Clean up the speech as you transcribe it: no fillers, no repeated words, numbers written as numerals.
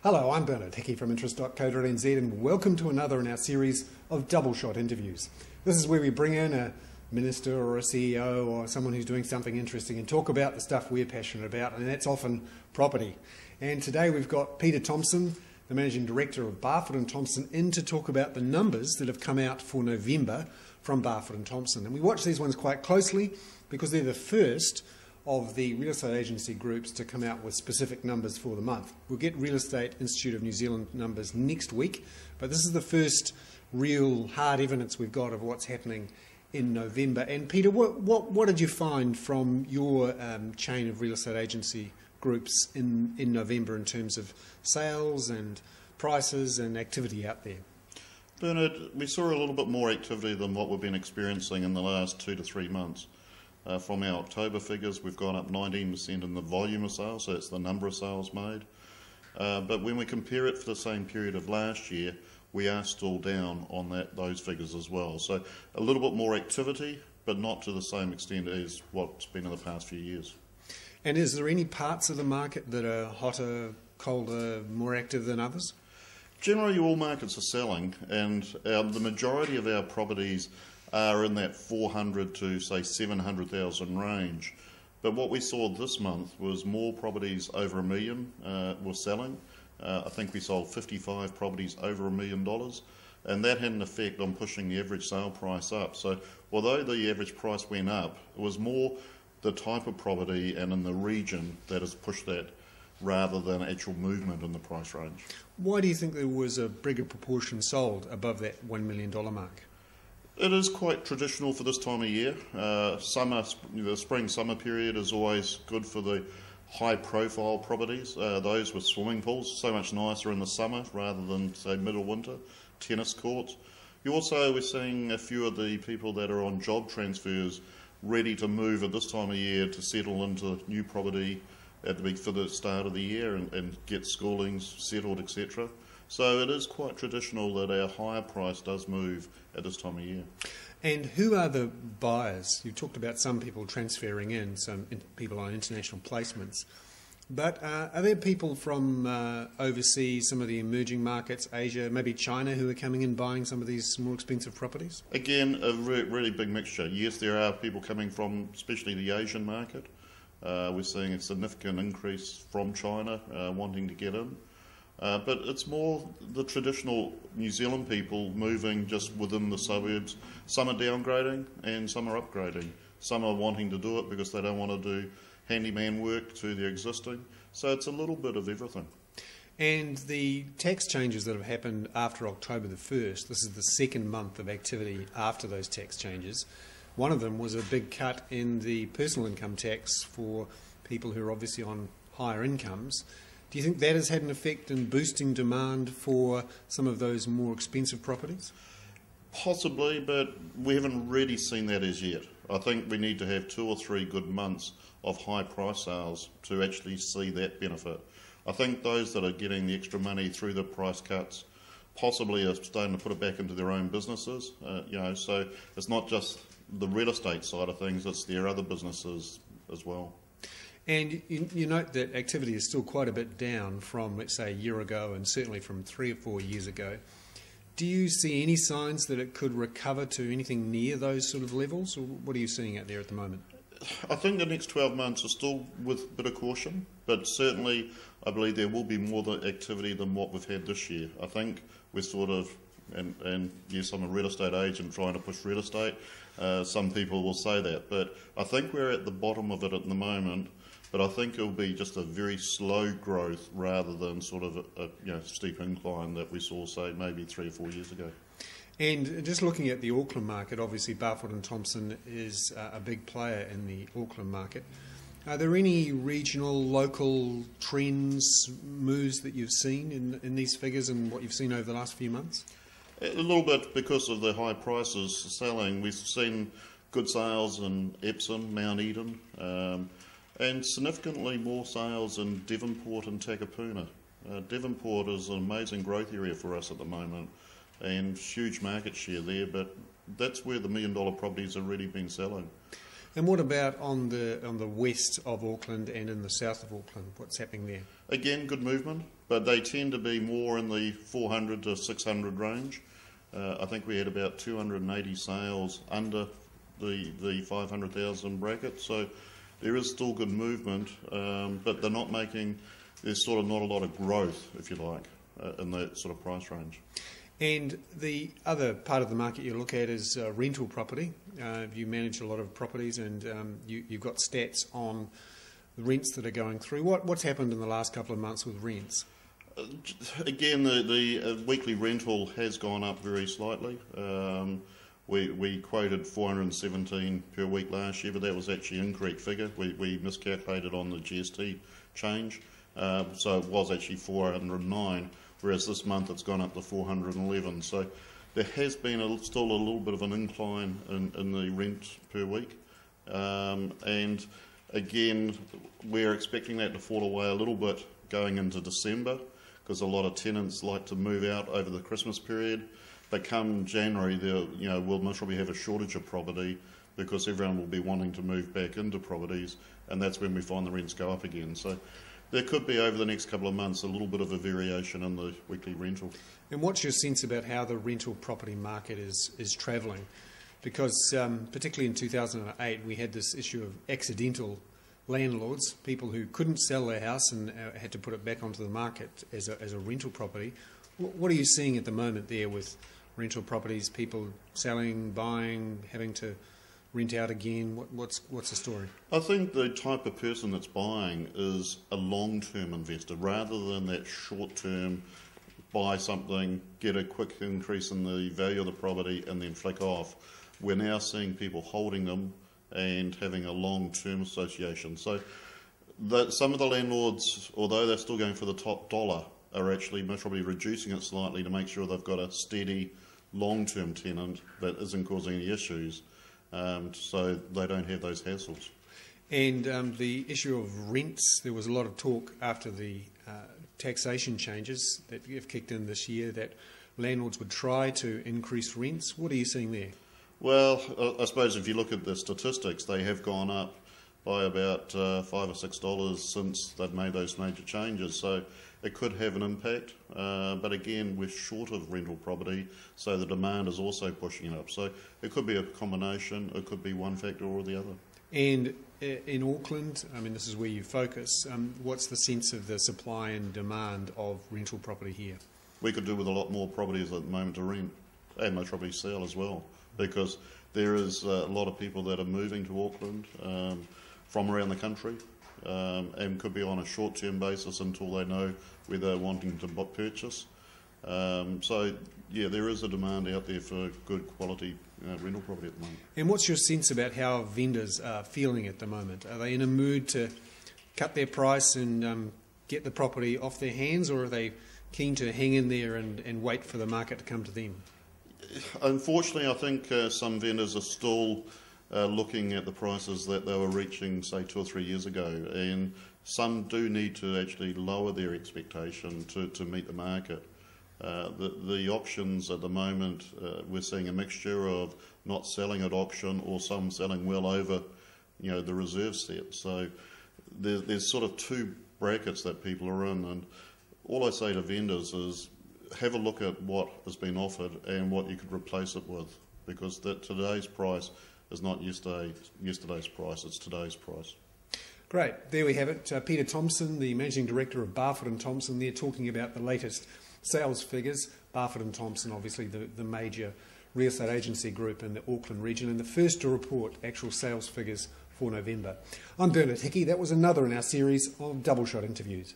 Hello, I'm Bernard Hickey from interest.co.nz and welcome to another in our series of double shot interviews. This is where we bring in a minister or a CEO or someone who's doing something interesting and talk about the stuff we're passionate about, and that's often property. And today we've got Peter Thompson, the Managing Director of Barfoot & Thompson, in to talk about the numbers that have come out for November from Barfoot & Thompson. And we watch these ones quite closely because they're the first of the real estate agency groups to come out with specific numbers for the month. We'll get Real Estate Institute of New Zealand numbers next week, but this is the first real hard evidence we've got of what's happening in November. And Peter, what did you find from your chain of real estate agency groups in November in terms of sales and prices and activity out there? Bernard, we saw a little bit more activity than what we've been experiencing in the last 2 to 3 months. From our October figures, we've gone up 19% in the volume of sales, so it's the number of sales made. But when we compare it for the same period of last year, we are still down on those figures as well. So a little bit more activity, but not to the same extent as what's been in the past few years. And is there any parts of the market that are hotter, colder, more active than others? Generally, all markets are selling, and the majority of our properties are in that 400 to say 700,000 range. But what we saw this month was more properties over $1 million were selling. I think we sold 55 properties over $1 million, and that had an effect on pushing the average sale price up. So although the average price went up, it was more the type of property and in the region that has pushed that rather than actual movement in the price range. Why do you think there was a bigger proportion sold above that $1 million mark? It is quite traditional for this time of year. The spring-summer period is always good for the high-profile properties, those with swimming pools, so much nicer in the summer rather than, say, middle winter, tennis courts. We're seeing a few of the people that are on job transfers ready to move at this time of year to settle into new property for the start of the year and get schoolings settled, etc. So it is quite traditional that our higher price does move at this time of year. And who are the buyers? You talked about some people transferring in, some people on international placements. But are there people from overseas, some of the emerging markets, Asia, maybe China, who are coming in buying some of these more expensive properties? Again, a really big mixture. Yes, there are people coming from especially the Asian market. We're seeing a significant increase from China wanting to get in. But it's more the traditional New Zealand people moving just within the suburbs. Some are downgrading and some are upgrading. Some are wanting to do it because they don't want to do handyman work to their existing. So it's a little bit of everything. And the tax changes that have happened after October the 1st, this is the second month of activity after those tax changes. One of them was a big cut in the personal income tax for people who are obviously on higher incomes. Do you think that has had an effect in boosting demand for some of those more expensive properties? Possibly, but we haven't really seen that as yet. I think we need to have 2 or 3 good months of high price sales to actually see that benefit. I think those that are getting the extra money through the price cuts possibly are starting to put it back into their own businesses. So it's not just the real estate side of things, it's their other businesses as well. And you note that activity is still quite a bit down from, let's say, a year ago and certainly from 3 or 4 years ago. Do you see any signs that it could recover to anything near those sort of levels, or what are you seeing out there at the moment? I think the next 12 months are still with a bit of caution, but certainly I believe there will be more activity than what we've had this year. I think we're sort of, and yes, I'm a real estate agent trying to push real estate. Some people will say that, but I think we're at the bottom of it at the moment. But I think it'll be just a very slow growth rather than sort of a steep incline that we saw, say, maybe 3 or 4 years ago. And just looking at the Auckland market, obviously Barfoot & Thompson is a big player in the Auckland market. Are there any regional, local trends, moves that you've seen in these figures and what you've seen over the last few months? A little bit because of the high prices selling. We've seen good sales in Epsom, Mount Eden, and significantly more sales in Devonport and Takapuna. Devonport is an amazing growth area for us at the moment and huge market share there, but that's where the $1 million properties have really been selling. And what about on the west of Auckland and in the south of Auckland? What's happening there? Again, good movement, but they tend to be more in the 400 to 600 range. I think we had about 280 sales under the 500,000 bracket, so there is still good movement, but they're not making, there's sort of not a lot of growth, if you like, in that sort of price range. And the other part of the market you look at is rental property. You manage a lot of properties, and you've got stats on the rents that are going through. What's happened in the last couple of months with rents? Again, the weekly rental has gone up very slightly. We quoted 417 per week last year, but that was actually an incorrect figure. We miscalculated on the GST change, so it was actually 409, whereas this month it's gone up to 411. So there has been still a little bit of an incline in the rent per week, and again, we're expecting that to fall away a little bit going into December, because a lot of tenants like to move out over the Christmas period. But come January, we'll most probably have a shortage of property, because everyone will be wanting to move back into properties, and that's when we find the rents go up again. So there could be, over the next couple of months, a little bit of a variation in the weekly rental. And what's your sense about how the rental property market is travelling? Because particularly in 2008, we had this issue of accidental landlords, people who couldn't sell their house and had to put it back onto the market as a rental property. What are you seeing at the moment there with rental properties, people selling, buying, having to rent out again? What's the story? I think the type of person that's buying is a long-term investor, rather than that short-term buy something, get a quick increase in the value of the property and then flick off. We're now seeing people holding them and having a long-term association. So some of the landlords, although they're still going for the top dollar, are actually most probably reducing it slightly to make sure they've got a steady long-term tenant that isn't causing any issues, so they don't have those hassles. And the issue of rents, there was a lot of talk after the taxation changes that have kicked in this year that landlords would try to increase rents. What are you seeing there? Well, I suppose if you look at the statistics, they have gone up by about $5 or $6 since they've made those major changes. So it could have an impact, but again, we're short of rental property, so the demand is also pushing it up. So it could be a combination, it could be one factor or the other. And in Auckland, I mean, this is where you focus, what's the sense of the supply and demand of rental property here? We could do with a lot more properties at the moment to rent, and most probably sell as well, because there is a lot of people that are moving to Auckland from around the country, and could be on a short-term basis until they know where they're wanting to purchase. So, yeah, there is a demand out there for good quality rental property at the moment. And what's your sense about how vendors are feeling at the moment? Are they in a mood to cut their price and get the property off their hands, or are they keen to hang in there and wait for the market to come to them? Unfortunately, I think some vendors are still looking at the prices that they were reaching, say, 2 or 3 years ago, and some do need to actually lower their expectation to meet the market. The options at the moment, we're seeing a mixture of not selling at auction or some selling well over, the reserve set. So there's sort of two brackets that people are in, and all I say to vendors is have a look at what has been offered and what you could replace it with, because today's price is not yesterday's price, it's today's price. Great, there we have it. Peter Thompson, the Managing Director of Barfoot & Thompson, there talking about the latest sales figures. Barfoot & Thompson, obviously the major real estate agency group in the Auckland region, and the first to report actual sales figures for November. I'm Bernard Hickey. That was another in our series of Double Shot interviews.